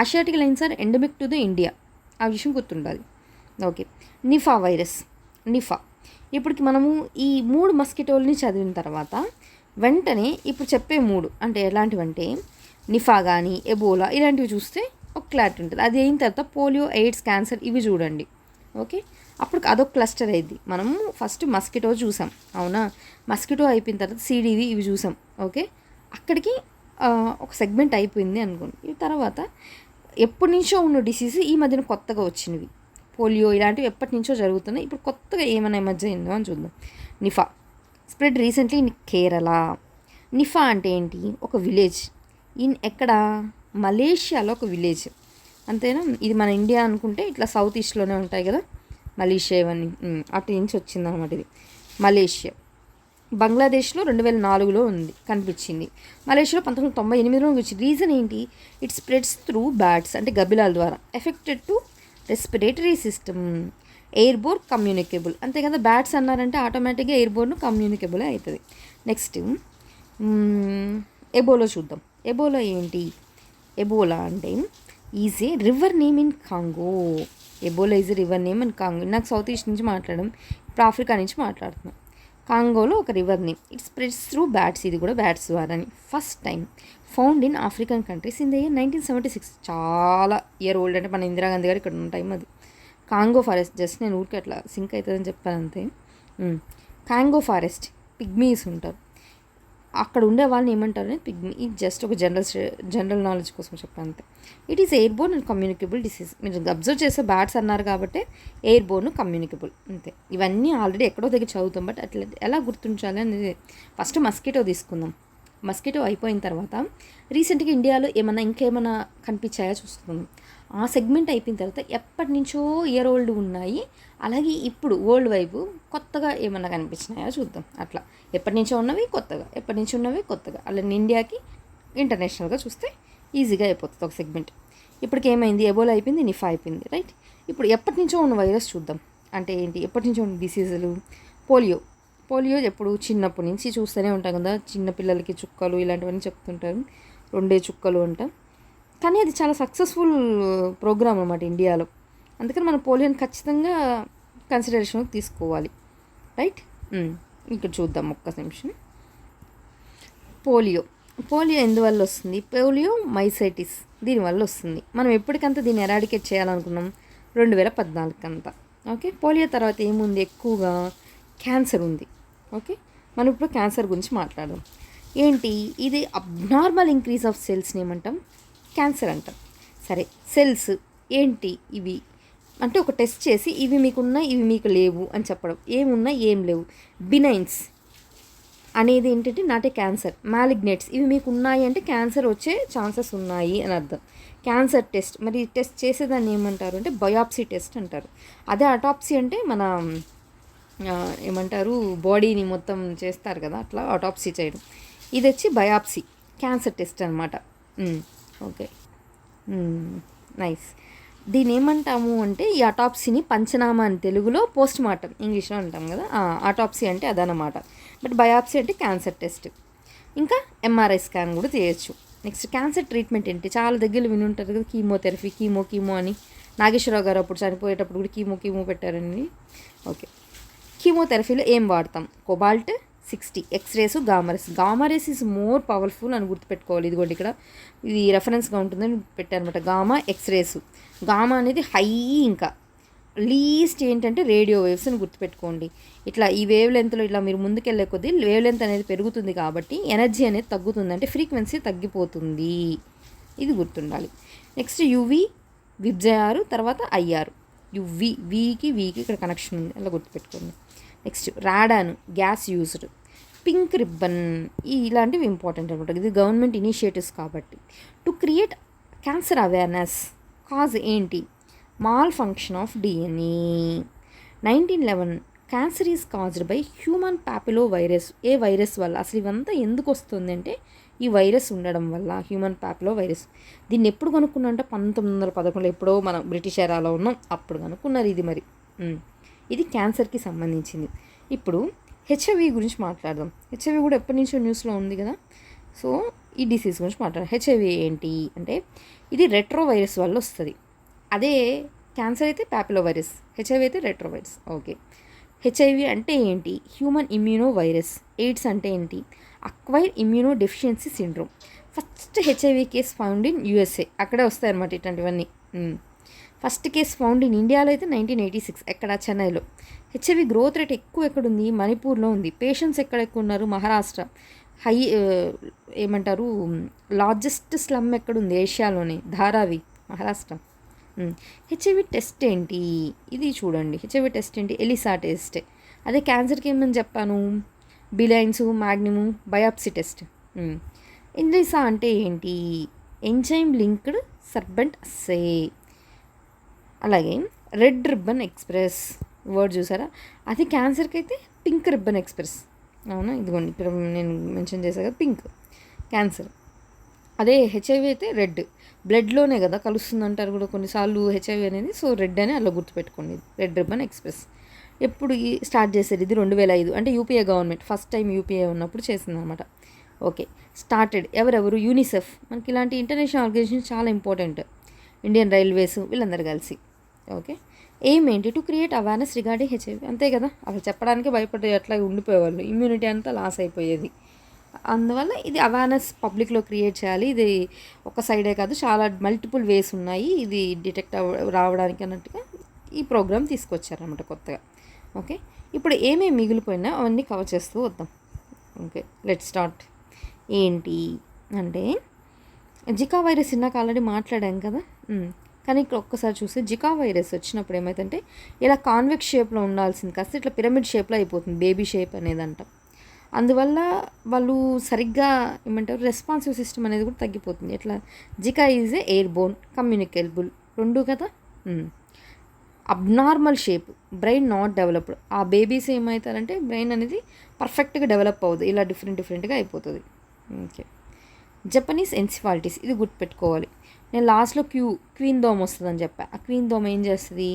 S1: Asiatic lions are endemic to the India, ఆ విషయం గుర్తుండాలి. ఓకే. నిఫా వైరస్, ఇప్పటికి మనము ఈ 3 మస్కిటోల్ని చదివిన తర్వాత వెంటనే ఇప్పుడు చెప్పే 3 అంటే ఎలాంటివంటే నిఫా కానీ ఎబోలా ఇలాంటివి చూస్తే ఒక క్లారిటీ ఉంటుంది. అది అయిన తర్వాత పోలియో, ఎయిడ్స్, క్యాన్సర్ ఇవి చూడండి. ఓకే. అప్పుడు అదొక క్లస్టర్ అయింది. మనము ఫస్ట్ మస్కిటో చూసాం, అవునా, మస్కిటో అయిపోయిన తర్వాత సిడివి ఇవి చూసాం. ఓకే. అక్కడికి ఒక సెగ్మెంట్ అయిపోయింది అనుకోండి. ఈ తర్వాత ఎప్పటి నుంచో ఉన్న డిసీజ్ ఈ మధ్యన కొత్తగా వచ్చినవి, పోలియో ఇలాంటివి ఎప్పటి నుంచో జరుగుతున్నాయి. ఇప్పుడు కొత్తగా ఏమైనా ఎమర్జ్ అయిందో అని చూద్దాం. Nipah spread recently in Kerala. Nipah అంటే ఏంటి, ఒక విలేజ్ ఎక్కడ, మలేషియాలో ఒక విలేజ్, అంతేనా. ఇది మన ఇండియా అనుకుంటే ఇట్లా సౌత్ ఈస్ట్లోనే ఉంటాయి కదా మలేషియా, ఇవన్నీ అటు నుంచి వచ్చిందనమాట. ఇది మలేషియా. బంగ్లాదేశ్లో 2004లో కనిపించింది. మలేషియాలో 1998లో వచ్చింది. రీజన్ ఏంటి? ఇట్ స్ప్రెడ్స్ త్రూ బ్యాట్స్ అంటే గబ్బిలాల ద్వారా. Affected to respiratory system, airborne communicable. అంతే కదా, బ్యాట్స్ అన్నారంటే ఆటోమేటిక్గా ఎయిర్బోర్ను కమ్యూనికేబుల్ అవుతుంది. నెక్స్ట్ ఎబోలా చూద్దాం. ఎబోలా ఏంటి? ఎబోలా అంటే is a river name in Congo. Ebola is a river name in Congo. నాకు సౌత్ ఈస్ట్ నుంచి మాట్లాడడం, ఇప్పుడు ఆఫ్రికా నుంచి మాట్లాడుతున్నాం. కాంగోలో ఒక river name. It spreads through bats. ఇది కూడా బ్యాట్స్ ద్వారాని. First time found in African countries in the year 1976. చాలా ఇయర్ ఓల్డ్, అంటే మన ఇందిరాగాంధీ గారు ఇక్కడ ఉన్న టైం అది. కాంగో ఫారెస్ట్, జస్ట్ నేను ఊరికి అట్లా సింక్ అవుతుందని చెప్పాను అంతే. కాంగో ఫారెస్ట్ పిగ్మీస్ ఉంటారు అక్కడ, ఉండే వాళ్ళని ఏమంటారు అనేది పిగ్మీ. ఇది జస్ట్ ఒక జనరల్ నాలెడ్జ్ కోసం చెప్పాను అంతే. It is airborne and communicable disease. మీరు అబ్జర్వ్ చేసే బ్యాట్స్ అన్నారు కాబట్టి ఎయిర్బోర్న్ కమ్యూనికేబుల్ అంతే. ఇవన్నీ ఆల్రెడీ ఎక్కడో దగ్గర చదువుతాం, బట్ అట్లా ఎలా గుర్తుంచాలి అనేది. ఫస్ట్ మస్కిటో తీసుకుందాం. మస్కిటో అయిపోయిన తర్వాత రీసెంట్గా ఇండియాలో ఇంకేమైనా కనిపించాయో చూసుకుందాం. ఆ సెగ్మెంట్ అయిపోయిన తర్వాత ఎప్పటి నుంచో ఇయర్ ఓల్డ్ ఉన్నాయి, అలాగే ఇప్పుడు వరల్డ్ వైపు కొత్తగా ఏమన్నా కనిపించినాయో చూద్దాం. అట్లా ఎప్పటి నుంచో ఉన్నవి కొత్తగా, ఎప్పటి నుంచి ఉన్నవి కొత్తగా, అలా ఇండియాకి ఇంటర్నేషనల్గా చూస్తే ఈజీగా అయిపోతుంది ఒక సెగ్మెంట్. ఇప్పటికి ఏమైంది? ఎబోలా అయిపోయింది, నిఫా అయిపోయింది, రైట్. ఇప్పుడు ఎప్పటి నుంచో ఉన్న వైరస్ చూద్దాం. అంటే ఏంటి? ఎప్పటి నుంచో ఉన్న డిసీజులు. పోలియో ఎప్పుడు చిన్నప్పటి నుంచి చూస్తూనే ఉంటాం కదా, చిన్నపిల్లలకి చుక్కలు ఇలాంటివన్నీ చెప్తుంటారు. 2 చుక్కలు అంట. కానీ అది చాలా సక్సెస్ఫుల్ ప్రోగ్రామ్ అన్నమాట ఇండియాలో. అందుకని మనం పోలియోని ఖచ్చితంగా కన్సిడరేషన్కి తీసుకోవాలి, రైట్. ఇక్కడ చూద్దాం ఒక్క నిమిషం. పోలియో ఎందువల్ల వస్తుంది? పోలియో మైసైటిస్ దీనివల్ల వస్తుంది. మనం ఎప్పటికంతా దీన్ని ఎరాడికేట్ చేయాలనుకున్నాం 2014 అంతా. ఓకే, పోలియో తర్వాత ఏముంది? ఎక్కువగా క్యాన్సర్ ఉంది. ఓకే, మనం ఇప్పుడు క్యాన్సర్ గురించి మాట్లాడదాం. ఏంటి ఇది? అబ్నార్మల్ ఇంక్రీజ్ ఆఫ్ సెల్స్ని ఏమంటాం? క్యాన్సర్ అంటాం. సరే, సెల్స్ ఏంటి ఇవి అంటే ఒక టెస్ట్ చేసి ఇవి మీకున్నాయి ఇవి మీకు లేవు అని చెప్పడం. ఏమున్నాయి ఏం లేవు. బినైన్స్ అనేది ఏంటంటే నాటే క్యాన్సర్. మ్యాలిగ్నెట్స్ ఇవి మీకు ఉన్నాయి అంటే క్యాన్సర్ వచ్చే ఛాన్సెస్ ఉన్నాయి అని అర్థం. క్యాన్సర్ టెస్ట్, మరి టెస్ట్ చేసేదాన్ని ఏమంటారు అంటే బయాప్సీ టెస్ట్ అంటారు. అదే అటాప్సీ అంటే మన ఏమంటారు బాడీని మొత్తం చేస్తారు కదా, అట్లా అటాప్సీ చేయడం. ఇది వచ్చి బయాప్సీ క్యాన్సర్ టెస్ట్ అనమాట. Okay, nice. దీని ఏమంటాము అంటే ఈ అటాప్సీని పంచనామా అని తెలుగులో, పోస్ట్ మార్టం ఇంగ్లీష్లో అంటాం కదా. అటాప్సీ అంటే అదనమాట. బట్ బయాప్సీ అంటే క్యాన్సర్ టెస్ట్. ఇంకా ఎంఆర్ఐ స్కాన్ కూడా చేయొచ్చు. నెక్స్ట్ క్యాన్సర్ ట్రీట్మెంట్ ఏంటి? చాలా దగ్గర విని ఉంటారు కదా, కీమోథెరపీ, కీమో అని. నాగేశ్వరరావు గారు అప్పుడు చనిపోయేటప్పుడు కూడా కీమో పెట్టారండి. ఓకే, కీమోథెరపీలో ఏం వాడతాం? Cobalt 60, X rays, gamma rays is more powerful అని గుర్తుపెట్టుకోవాలి. ఇదిగోండి ఇక్కడ ఇది రెఫరెన్స్గా ఉంటుందని పెట్టారనమాట. Gamma, X rays. గామా అనేది హై, ఇంకా లీస్ట్ ఏంటంటే రేడియో వేవ్స్ అని గుర్తుపెట్టుకోండి. ఇట్లా ఈ వేవ్ లెంత్లో ఇట్లా మీరు ముందుకెళ్ళే కొద్దీ వేవ్ లెంత్ అనేది పెరుగుతుంది కాబట్టి ఎనర్జీ అనేది తగ్గుతుంది, అంటే ఫ్రీక్వెన్సీ తగ్గిపోతుంది. ఇది గుర్తుండాలి. నెక్స్ట్ యువి, విబ్జయారు, తర్వాత ఐఆర్. వీకి ఇక్కడ కనెక్షన్ ఉంది, అలా గుర్తుపెట్టుకోండి. Next radon, gas used. Pink ribbon, ఇలాంటివి ఇంపార్టెంట్ అనమాట. ఇది గవర్నమెంట్ ఇనిషియేటివ్స్ కాబట్టి. To create cancer awareness. Cause ఏంటి? Malfunction of DNA. 1911 cancer is caused by human papilloma virus. ఏ వైరస్ వల్ల? అసలు ఇవంతా ఎందుకు వస్తుంది అంటే ఈ వైరస్ ఉండడం వల్ల, హ్యూమన్ ప్యాపిలో వైరస్. దీన్ని ఎప్పుడు కనుక్కున్నారంటే 1911 ఎప్పుడో మనం బ్రిటిష్ ఎరాలో ఉన్నాం అప్పుడు కనుక్కున్నారు ఇది. మరి ఇది క్యాన్సర్కి సంబంధించింది. ఇప్పుడు హెచ్ఐవి గురించి మాట్లాడదాం. హెచ్ఐవి కూడా ఎప్పటి నుంచో న్యూస్లో ఉంది కదా. సో ఈ డిసీజ్ గురించి మాట్లాడదాం. హెచ్ఐవి ఏంటి అంటే ఇది రెట్రో వైరస్ వల్ల వస్తుంది. అదే క్యాన్సర్ అయితే ప్యాపిలో వైరస్, హెచ్ఐవి అయితే రెట్రో వైరస్. ఓకే, హెచ్ఐవి అంటే ఏంటి? Human immuno virus. ఎయిడ్స్ అంటే ఏంటి? Acquire immuno deficiency syndrome. First HIV case found in USA, అక్కడే వస్తాయన్నమాట ఇట్లాంటివన్నీ. ఫస్ట్ కేస్ ఫౌండ్ ఇన్ ఇండియాలో అయితే 1986, ఎక్కడ? చెన్నైలో. హెచ్ఐవి గ్రోత్ రేట్ ఎక్కువ ఎక్కడుంది? మణిపూర్లో ఉంది. పేషెంట్స్ ఎక్కడ ఎక్కువ ఉన్నారు? మహారాష్ట్ర. ఏమంటారు లార్జెస్ట్ స్లమ్ ఎక్కడుంది? ఏషియాలోనే, ధారావి, మహారాష్ట్ర. హెచ్ఐవి టెస్ట్ ఏంటి? ఇది చూడండి. హెచ్ఐవి టెస్ట్ ఏంటి? ELISA test. అదే క్యాన్సర్కి ఏమని చెప్పాను? బిలైన్స్, మ్యాగ్నిము, బయాప్సీ టెస్ట్. ఎలిసా అంటే ఏంటి? Enzyme linked sorbent assay. అలాగే రెడ్ రిబ్బన్ ఎక్స్ప్రెస్ వర్డ్ చూసారా? అది క్యాన్సర్కి అయితే పింక్ రిబ్బన్ ఎక్స్ప్రెస్. అవునా, ఇదిగోండి ఇక్కడ నేను మెన్షన్ చేశాను కదా, పింక్ క్యాన్సర్. అదే హెచ్ఐవి అయితే రెడ్, బ్లడ్లోనే కదా కలుస్తుంది అంటారు కూడా కొన్నిసార్లు హెచ్ఐవి అనేది. సో రెడ్ అని అలా గుర్తుపెట్టుకోండి, రెడ్ రిబ్బన్ ఎక్స్ప్రెస్. ఎప్పుడు స్టార్ట్ చేశారు ఇది? 2005, అంటే UPA government first time UPA ఉన్నప్పుడు చేసిందనమాట. ఓకే, స్టార్టెడ్ ఎవరెవరు? యూనిసెఫ్. మనకి ఇలాంటి ఇంటర్నేషనల్ ఆర్గనైజేషన్ చాలా ఇంపార్టెంట్. ఇండియన్ రైల్వేస్ వీళ్ళందరూ కలిసి. ఓకే, ఎయిమ్ ఏంటి? To create awareness regarding HIV. అంతే కదా, అసలు చెప్పడానికి భయపడే అట్లా ఉండిపోయేవాళ్ళు, ఇమ్యూనిటీ అంతా లాస్ అయిపోయేది. అందువల్ల ఇది అవేర్నెస్ పబ్లిక్లో క్రియేట్ చేయాలి. ఇది ఒక సైడే కాదు, చాలా మల్టిపుల్ వేస్ ఉన్నాయి ఇది డిటెక్ట్ రావడానికి అన్నట్టుగా ఈ ప్రోగ్రామ్ తీసుకొచ్చారనమాట కొత్తగా. ఓకే, ఇప్పుడు ఏమేమి మిగిలిపోయినా అవన్నీ కవర్ చేస్తూ వద్దాం. Okay, let start. ఏంటి అంటే జికా వైరస్ ఇందాక ఆల్రెడీ మాట్లాడాం కదా. కానీ ఇక్కడ ఒక్కసారి చూస్తే జికా వైరస్ వచ్చినప్పుడు ఏమైందంటే ఇలా కాన్వెక్స్ షేప్లో ఉండాల్సింది కాస్త ఇట్లా పిరమిడ్ షేప్లో అయిపోతుంది, బేబీ షేప్ అనేదంట. అందువల్ల వాళ్ళు సరిగ్గా ఏమంటారు, రెస్పాన్సివ్ సిస్టమ్ అనేది కూడా తగ్గిపోతుంది. ఎట్లా? Zika is a air bone communicable, రెండు కదా. Abnormal shape, brain not developed. ఆ బేబీస్ ఏమవుతారంటే బ్రెయిన్ అనేది పర్ఫెక్ట్గా డెవలప్ అవ్వదు, ఇలా డిఫరెంట్గా అయిపోతుంది. ఓకే, జపనీస్ ఎన్సిఫాలిటీస్, ఇది గుర్తుపెట్టుకోవాలి. నేను లాస్ట్లో క్వీన్ దోమ్ వస్తుందని చెప్పా. ఆ క్వీన్ దోమ్ ఏం చేస్తుంది?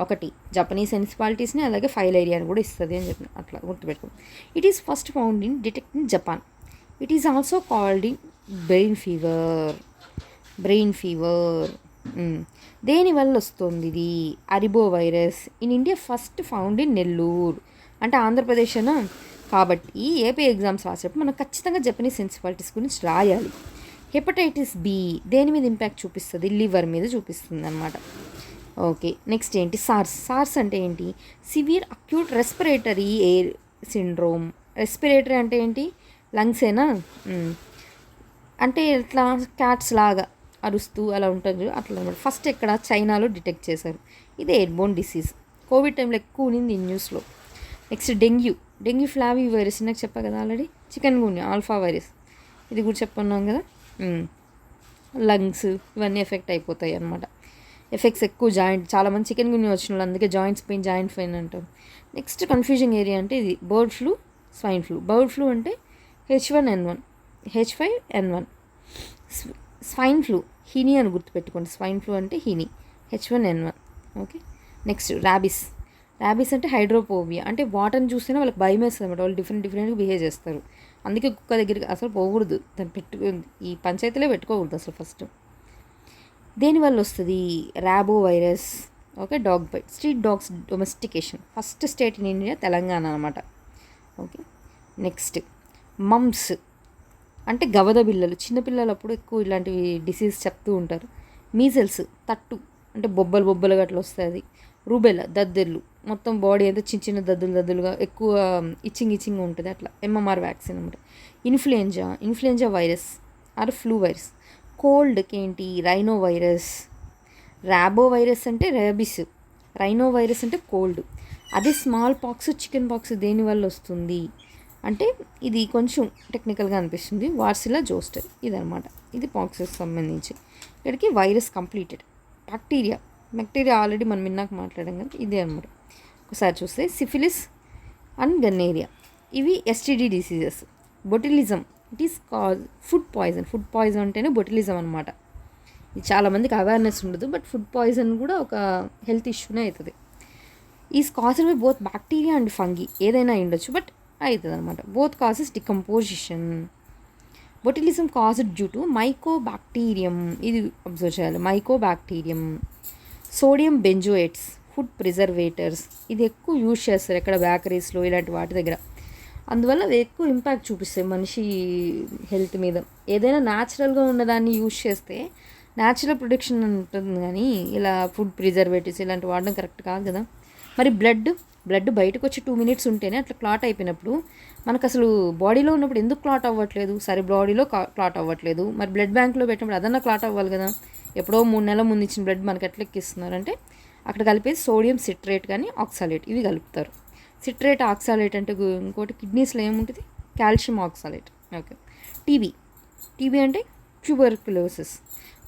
S1: ఒకటి జపనీస్ ఎన్సిఫాలిటీస్ని, అలాగే ఫైలేరియాని కూడా ఇస్తుంది అని చెప్పిన, అట్లా గుర్తుపెట్టుకో. It is first found in detect in Japan. It is also called in brain fever. దేనివల్ల వస్తుంది ఇది? అరిబో virus. In India first found in Nellore, అంటే ఆంధ్రప్రదేశ్ అనా. కాబట్టి ఏపీ ఎగ్జామ్స్ రాసేటప్పుడు మనం ఖచ్చితంగా జపనీస్ ఎన్సిఫాలిటీస్ గురించి రాయాలి. హెపటైటిస్ బి దేని మీద ఇంపాక్ట్ చూపిస్తుంది? లివర్ మీద చూపిస్తుంది అనమాట. ఓకే, నెక్స్ట్ ఏంటి? సార్స్ అంటే ఏంటి? Severe acute respiratory air syndrome. Respiratory అంటే ఏంటి? లంగ్సేనా? అంటే ఇట్లా క్యాట్స్ లాగా అరుస్తూ అలా ఉంటుంది అట్లా అనమాట. ఫస్ట్ ఎక్కడ? చైనాలో డిటెక్ట్ చేశారు. ఇది ఎయిర్బోన్ డిసీజ్. కోవిడ్ టైంలో ఎక్కువ ఉన్నింది ఈ న్యూస్లో. నెక్స్ట్ డెంగ్యూ ఫ్లావీ వైరస్, నాకు చెప్పా కదా ఆల్రెడీ. చికెన్ గున్యా ఆల్ఫా వైరస్, ఇది కూడా చెప్పున్నాం కదా. లంగ్స్ ఇవన్నీ ఎఫెక్ట్ అయిపోతాయి అన్నమాట. ఎఫెక్ట్స్ ఎక్కువ చాలామంది చికెన్ గున్యా వచ్చిన వాళ్ళు అందుకే జాయింట్ పెయిన్ అంటారు. నెక్స్ట్ కన్ఫ్యూజింగ్ ఏరియా అంటే ఇది bird flu, swine flu. Bird flu అంటే H1N1, H5N1. స్వైన్ ఫ్లూ హిని అని గుర్తుపెట్టుకోండి. స్వైన్ ఫ్లూ అంటే హిని, H1N1. ఓకే, నెక్స్ట్ ర్యాబిస్ అంటే హైడ్రోపోబియా, అంటే వాటర్ని చూస్తేనే వాళ్ళకి భయం వేస్తుంది అనమాట. వాళ్ళు డిఫరెంట్గా బిహేవ్ చేస్తారు. అందుకే కుక్క దగ్గరికి అసలు పోకూడదు, దాన్ని ఈ పంచాయతీలో పెట్టుకోకూడదు అసలు ఫస్ట్. దేనివల్ల వస్తుంది? Rhabdo virus. Okay, dog bite. Street dogs domestication, first state in India Telangana అనమాట. ఓకే, నెక్స్ట్ మమ్స్ అంటే గవద బిళ్ళలు. చిన్నపిల్లలు అప్పుడు ఎక్కువ ఇలాంటివి డిసీజ్ చెప్తూ ఉంటారు. మీజల్స్ తట్టు, అంటే బొబ్బలుగా అట్లా వస్తుంది. రూబెలా దద్దుర్లు, మొత్తం బాడీ అంతా చిన్న దద్దులుగా ఎక్కువ ఇచ్చింగ్ ఉంటుంది, అట్లా MMR వ్యాక్సిన్ అనమాట. Influenza virus or flu virus. కోల్డ్కి ఏంటి? Rhino virus. ర్యాబో వైరస్ అంటే రేబిస్, రైనో వైరస్ అంటే కోల్డ్. అదే స్మాల్ పాక్స్, చికెన్ పాక్స్ దేనివల్ల వస్తుంది అంటే ఇది కొంచెం టెక్నికల్గా అనిపిస్తుంది, వార్సిలా జోస్టర్ ఇదనమాట. ఇది పాక్స్కి సంబంధించి. ఇక్కడికి వైరస్ కంప్లీటెడ్. బ్యాక్టీరియా ఆల్రెడీ మనం విన్నాక మాట్లాడాం కదా, ఇదే అనమాట. ఒకసారి చూస్తే సిఫిలిస్ అండ్ గన్నేరియా, ఇవి STD diseases. Botulism it is cause food poison అంటేనే బొటిలిజం అనమాట. ఇది చాలామందికి అవేర్నెస్ ఉండదు, బట్ ఫుడ్ పాయిజన్ కూడా ఒక హెల్త్ ఇష్యూనే అవుతుంది. Is caused by both bacteria and fungi, ఏదైనా ఉండొచ్చు బట్ అవుతుంది అనమాట. Both causes decomposition. Botulism caused due to mycobacterium, ఇది అబ్జర్వ్ చేయాలి, mycobacterium. Sodium benzoates, food preservators, ఇది ఎక్కువ యూజ్ చేస్తారు ఎక్కడ? బేకరీస్లో ఇలాంటి వాటి దగ్గర. అందువల్ల అవి ఎక్కువ ఇంపాక్ట్ చూపిస్తాయి మనిషి హెల్త్ మీద. ఏదైనా న్యాచురల్గా ఉన్నదాన్ని యూజ్ చేస్తే న్యాచురల్ ప్రొడక్షన్ ఉంటుంది, కానీ ఇలా ఫుడ్ ప్రిజర్వేటివ్స్ ఇలాంటి వాడడం కరెక్ట్ కాదు కదా. మరి బ్లడ్ బయటకు వచ్చి 2 minutes ఉంటేనే అట్లా క్లాట్ అయిపోయినప్పుడు మనకు అసలు బాడీలో ఉన్నప్పుడు ఎందుకు క్లాట్ అవ్వట్లేదు? సరే బాడీలో క్లాట్ అవ్వట్లేదు, మరి బ్లడ్ బ్యాంక్లో పెట్టినప్పుడు అదన్నా క్లాట్ అవ్వాలి కదా. ఎప్పుడో 3 నెలల ముందు ఇచ్చిన బ్లడ్ మనకి ఎట్లా ఎక్కిస్తున్నారంటే అక్కడ కలిపేసి సోడియం సిట్రేట్ కానీ ఆక్సాలేట్ ఇవి కలుపుతారు. సిట్రేట్ ఆక్సాలేట్ అంటే ఇంకోటి కిడ్నీస్లో ఏముంటుంది? Calcium oxalate. ఓకే, టీబీ అంటే tuberculosis.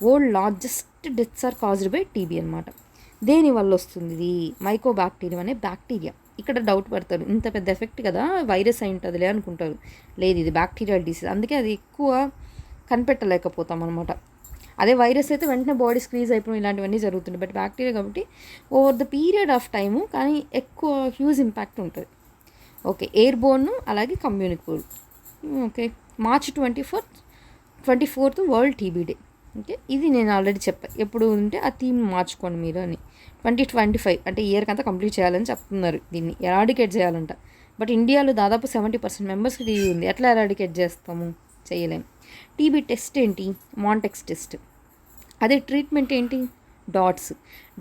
S1: World largest deaths are caused by TB అనమాట. దేనివల్ల వస్తుంది ఇది? మైకోబాక్టీరియం అనే బ్యాక్టీరియా. ఇక్కడ డౌట్ పడతారు, ఇంత పెద్ద ఎఫెక్ట్ కదా వైరస్ అయి ఉంటుందిలే అనుకుంటారు. లేదు, ఇది బ్యాక్టీరియల్ డిసీజ్, అందుకే అది ఎక్కువ కనిపెట్టలేకపోతాం అనమాట. అదే వైరస్ అయితే వెంటనే బాడీ స్క్వీజ్ అయిపోవడం ఇలాంటివన్నీ జరుగుతుంది. బట్ బ్యాక్టీరియా కాబట్టి over the period of time కానీ ఎక్కువ హ్యూజ్ ఇంపాక్ట్ ఉంటుంది. ఓకే, ఎయిర్ బోర్న్ అలాగే communicable. Okay, March 24th world TB day. Okay, ఇది నేను ఆల్రెడీ చెప్పాను, ఎప్పుడు ఉంటే ఆ థీమ్ మార్చుకోండి మీరు అని. 2025 అంటే ఇయర్కి అంతా కంప్లీట్ చేయాలని చెప్తున్నారు, దీన్ని ఎరాడికేట్ చేయాలంట. బట్ ఇండియాలో దాదాపు 70% మెంబర్స్కి టీబీ ఉంది, ఎట్లా ఎరాడికేట్ చేస్తాము, చేయలేము. టీబీ టెస్ట్ ఏంటి, మాంటెక్స్ టెస్ట్. అదే ట్రీట్మెంట్ ఏంటి, dots,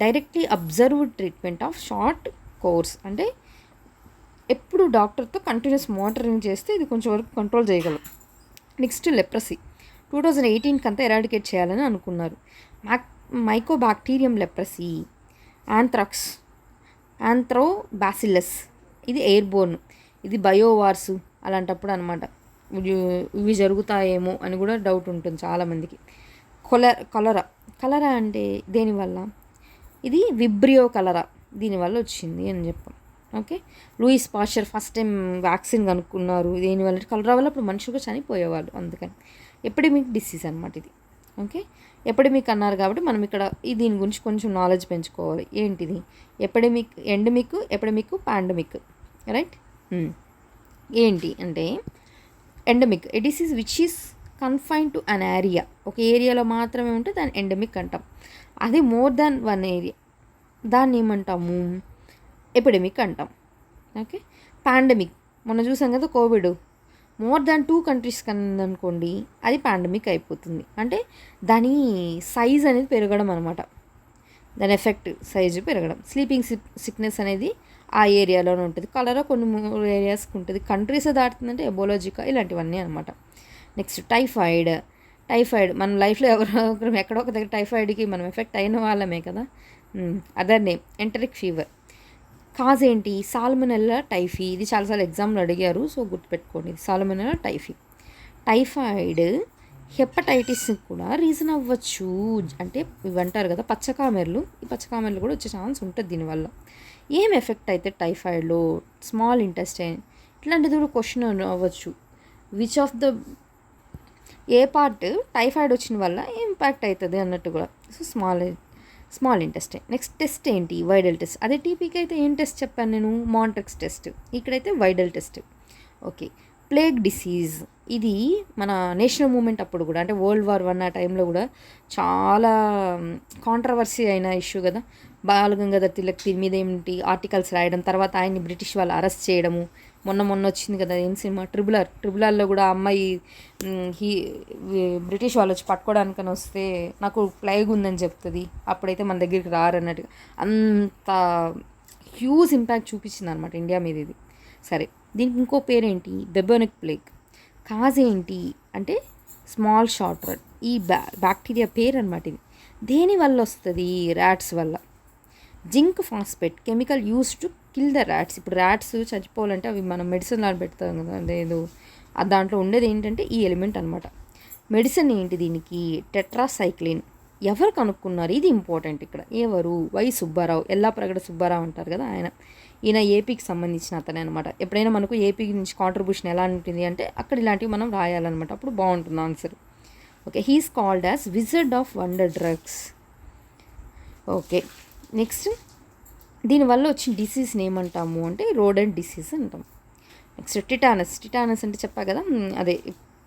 S1: directly observed treatment of short course. అంటే ఎప్పుడు డాక్టర్తో కంటిన్యూస్ మానిటరింగ్ చేస్తే ఇది కొంచెం వరకు కంట్రోల్ చేయగలం. నెక్స్ట్ లెప్రసీ 2018 అంతా ఎరాడికేట్ చేయాలని అనుకున్నారు. మైకోబాక్టీరియం లెప్రసీ, యాంథ్రాక్స్, యాంథ్రోబాసిల్లస్, ఇది ఎయిర్బోర్న్, ఇది బయోవార్స్ అలాంటప్పుడు అనమాట. ఇవి జరుగుతాయేమో అని కూడా డౌట్ ఉంటుంది చాలామందికి. కలరా అంటే దేనివల్ల, ఇది విబ్రియో కలరా దీనివల్ల వచ్చింది అని చెప్పాం. Okay, Louis Pasteur first time vaccine కనుక్కున్నారు దేనివల్ల, కలరా వల్ల అప్పుడు మనుషులుగా చనిపోయేవాళ్ళు, అందుకని. ఎపిడెమిక్ డిసీజ్ అనమాట ఇది. ఓకే, ఎపిడెమిక్ అన్నారు కాబట్టి మనం ఇక్కడ దీని గురించి కొంచెం నాలెడ్జ్ పెంచుకోవాలి. ఏంటిది, ఎపిడెమిక్ పాండమిక్, రైట్. ఏంటి అంటే endemic, A disease which is confine to an area, ఒక ఏరియాలో మాత్రమే ఉంటే దాన్ని ఎండమిక్ అంటాం. అది మోర్ దాన్ వన్ ఏరియా దాన్ని ఏమంటాము, ఎపిడెమిక్ అంటాం. ఓకే, పాండమిక్ మొన్న చూసాం కదా కోవిడ్, మోర్ దాన్ 2 కంట్రీస్ కనుకోండి అది పాండమిక్ అయిపోతుంది. అంటే దాని సైజ్ అనేది పెరగడం అనమాట, దాని ఎఫెక్ట్ సైజు పెరగడం. స్లీపింగ్ సిక్నెస్ అనేది ఆ ఏరియాలోనే ఉంటుంది, కలరా కొన్ని ఏరియాస్కి ఉంటుంది, కంట్రీస్ దాటుతుందంటే ఎబోలాజికా ఇలాంటివన్నీ అనమాట. నెక్స్ట్ టైఫాయిడ్ మన లైఫ్లో ఎవరో ఎక్కడో ఒక దగ్గర టైఫాయిడ్కి మనం ఎఫెక్ట్ అయిన వాళ్ళమే కదా. Other name enteric fever. Cause ఏంటి, సాల్మొనెల్లా టైఫీ, ఇది చాలాసార్లు ఎగ్జామ్లో అడిగారు, సో గుర్తుపెట్టుకోండి, సాల్మొనెల్లా టైఫీ. టైఫాయిడ్ హెపటైటిస్ కూడా రీజన్ అవ్వచ్చు. అంటే ఇవి అంటారు కదా పచ్చకామెర్లు, ఈ పచ్చకామెర్లు కూడా వచ్చే ఛాన్స్ ఉంటుంది దీనివల్ల. ఏం ఎఫెక్ట్ అయితే టైఫాయిడ్లో, స్మాల్ ఇంటెస్టైన్ ఇట్లాంటిది కూడా క్వశ్చన్ అవ్వచ్చు. Which of the A part typhoid వచ్చిన వల్ల ఇంపాక్ట్ అవుతుంది అన్నట్టు కూడా. So small intestine. Next test ఏంటి, వైడల్ టెస్ట్. అదే టీపీకి అయితే ఏం టెస్ట్ చెప్పాను నేను, మాంటెక్స్ టెస్ట్, ఇక్కడైతే Widal test. Okay, plague disease, ఇది మన నేషనల్ మూమెంట్ అప్పుడు కూడా, అంటే World War I ఆ టైంలో కూడా చాలా కాంట్రవర్సీ అయిన ఇష్యూ కదా. బాలగంగాధర్ తిలక్ దీని మీద ఏంటి ఆర్టికల్స్ రాయడం, తర్వాత ఆయన్ని బ్రిటిష్ వాళ్ళు అరెస్ట్ చేయడము. మొన్న వచ్చింది కదా ఏం సినిమా, ట్రిబుల్ ఆర్లో కూడా ఆ అమ్మాయి బ్రిటిష్ వాళ్ళు వచ్చి పట్టుకోవడానికని వస్తే నాకు ప్లేగ్ ఉందని చెప్తుంది, అప్పుడైతే మన దగ్గరికి రారన్నట్టుగా అంత హ్యూజ్ ఇంపాక్ట్ చూపించింది అనమాట ఇండియా మీద ఇది. సరే, దీనికి ఇంకో పేరేంటి, బెబోనిక్ ప్లేగ్. కాజ్ ఏంటి అంటే స్మాల్ షార్ట్ రట్, ఈ బ్యాక్టీరియా పేరు అనమాట ఇది. దేని వల్ల వస్తుంది, ర్యాట్స్ వల్ల. Zinc phosphate chemical use to kill the rats. ఇప్పుడు ర్యాట్స్ చచ్చిపోవాలంటే అవి మనం మెడిసిన్ లాగా పెడతాం కదా, అదేదో దాంట్లో ఉండేది ఏంటంటే ఈ ఎలిమెంట్ అనమాట. మెడిసిన్ ఏంటి దీనికి, టెట్రాసైక్లిన్. ఎవరు కనుక్కున్నారు, ఇది ఇంపార్టెంట్ ఇక్కడ. ఎవరు, వై సుబ్బారావు, ఎల్లాప్రగడ సుబ్బారావు అంటారు కదా ఆయన. ఈయన ఏపీకి సంబంధించిన అతనే అనమాట. ఎప్పుడైనా మనకు ఏపీ నుంచి కాంట్రిబ్యూషన్ ఎలా ఉంటుంది అంటే అక్కడ ఇలాంటివి మనం రాయాలన్నమాట, అప్పుడు బాగుంటుంది answer. Okay, he's called as wizard of wonder drugs. Okay, next దీనివల్ల వచ్చిన డిసీజ్ని ఏమంటాము అంటే రోడెంట్ డిసీజ్ అంటాం. నెక్స్ట్ టిటానస్ అంటే చెప్పా కదా, అదే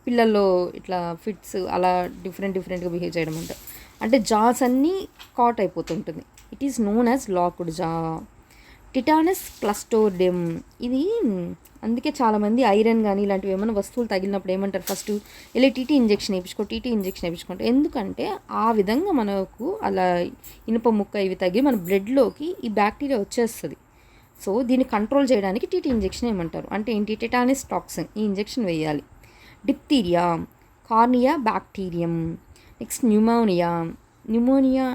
S1: పిల్లల్లో ఇట్లా ఫిట్స్ అలా డిఫరెంట్గా బిహేవ్ చేయడం అంటే జాస్ అన్నీ కాట్ అయిపోతుంటుంది. It is known as locked jaw. Tetanus క్లస్టోడియం, ఇది అందుకే చాలామంది ఐరన్ కానీ ఇలాంటివి ఏమైనా వస్తువులు తగిలినప్పుడు ఏమంటారు, ఫస్ట్ వెళ్ళి టీటీ ఇంజెక్షన్ వేయించుకుంటే, ఎందుకంటే ఆ విధంగా మనకు అలా ఇనుప ముక్క ఇవి తగిలి మన బ్లడ్లోకి ఈ బ్యాక్టీరియా వచ్చేస్తుంది. సో దీన్ని కంట్రోల్ చేయడానికి టీటీ ఇంజెక్షన్ ఏమంటారు అంటే ఏంటి, టిటానస్ టాక్సిన్, ఈ ఇంజెక్షన్ వేయాలి. Diphtheria, corynebacterium. Next pneumonia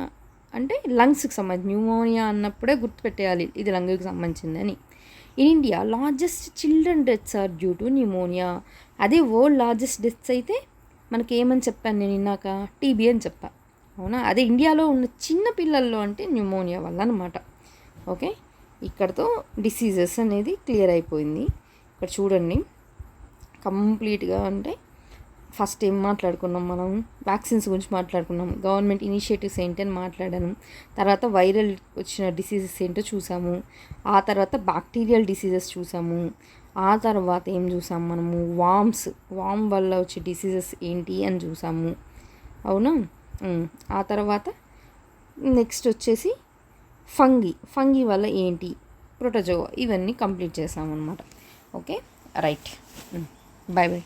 S1: అంటే లంగ్స్కి సంబంధించి, న్యూమోనియా అన్నప్పుడే గుర్తుపెట్టేయాలి ఇది లంగ్కి సంబంధించిందని. In India largest children deaths are due to pneumonia. అదే వరల్డ్ లార్జెస్ట్ డెత్స్ అయితే మనకి ఏమని చెప్పాను నేను ఇందాక, టీబీ అని చెప్పా, అవునా. అదే ఇండియాలో ఉన్న చిన్న పిల్లల్లో అంటే న్యూమోనియా వల్ల అనమాట. ఓకే, ఇక్కడతో డిసీజెస్ అనేది క్లియర్ అయిపోయింది. ఇక్కడ చూడండి కంప్లీట్గా. అంటే ఫస్ట్ ఏం మాట్లాడుకున్నాం మనం, వ్యాక్సిన్స్ గురించి మాట్లాడుకున్నాం, గవర్నమెంట్ ఇనిషియేటివ్స్ ఏంటని మాట్లాడాను, తర్వాత వైరల్ వచ్చిన డిసీజెస్ ఏంటో చూసాము, ఆ తర్వాత బ్యాక్టీరియల్ డిసీజెస్ చూసాము, ఆ తర్వాత ఏం చూసాము మనము, వామ్ వల్ల వచ్చే డిసీజెస్ ఏంటి అని చూసాము. అవునా. ఆ తర్వాత నెక్స్ట్ వచ్చేసి ఫంగీ వల్ల ఏంటి, ప్రోటోజోవా, ఇవన్నీ కంప్లీట్ చేసామన్నమాట. Okay right. Bye bye.